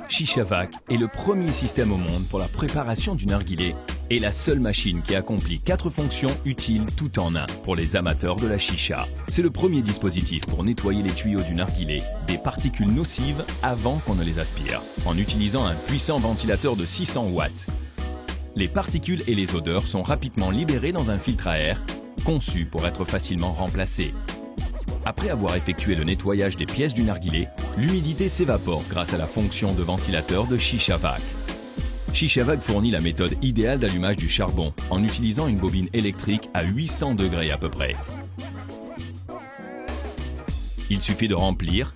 Shisha-Vac est le premier système au monde pour la préparation du narguilé et la seule machine qui accomplit 4 fonctions utiles tout en un pour les amateurs de la chicha. C'est le premier dispositif pour nettoyer les tuyaux du narguilé des particules nocives avant qu'on ne les aspire, en utilisant un puissant ventilateur de 600 watts. Les particules et les odeurs sont rapidement libérées dans un filtre à air conçu pour être facilement remplacé. Après avoir effectué le nettoyage des pièces du narguilé, l'humidité s'évapore grâce à la fonction de ventilateur de Shisha-Vac. Shisha-Vac fournit la méthode idéale d'allumage du charbon en utilisant une bobine électrique à 800 degrés à peu près. Il suffit de remplir,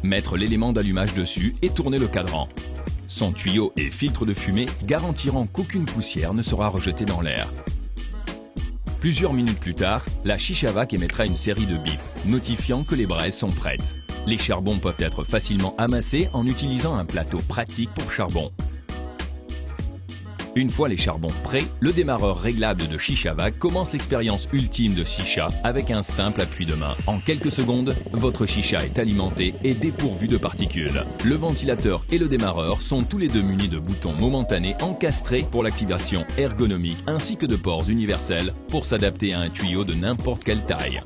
mettre l'élément d'allumage dessus et tourner le cadran. Son tuyau et filtre de fumée garantiront qu'aucune poussière ne sera rejetée dans l'air. Plusieurs minutes plus tard, la Shisha-Vac émettra une série de bips, notifiant que les braises sont prêtes. Les charbons peuvent être facilement amassés en utilisant un plateau pratique pour charbon. Une fois les charbons prêts, le démarreur réglable de Shisha-Vac commence l'expérience ultime de chicha avec un simple appui de main. En quelques secondes, votre chicha est alimenté et dépourvu de particules. Le ventilateur et le démarreur sont tous les deux munis de boutons momentanés encastrés pour l'activation ergonomique ainsi que de ports universels pour s'adapter à un tuyau de n'importe quelle taille.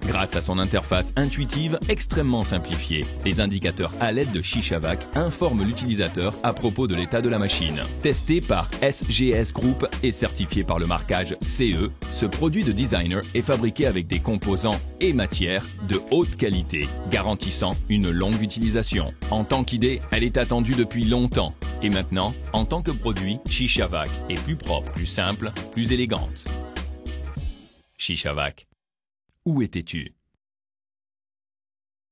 Grâce à son interface intuitive extrêmement simplifiée, les indicateurs à l'aide de Shisha-Vac informent l'utilisateur à propos de l'état de la machine. Testé par SGS Group et certifié par le marquage CE, ce produit de designer est fabriqué avec des composants et matières de haute qualité, garantissant une longue utilisation. En tant qu'idée, elle est attendue depuis longtemps. Et maintenant, en tant que produit, Shisha-Vac est plus propre, plus simple, plus élégante. Shisha-Vac. Où étais-tu ?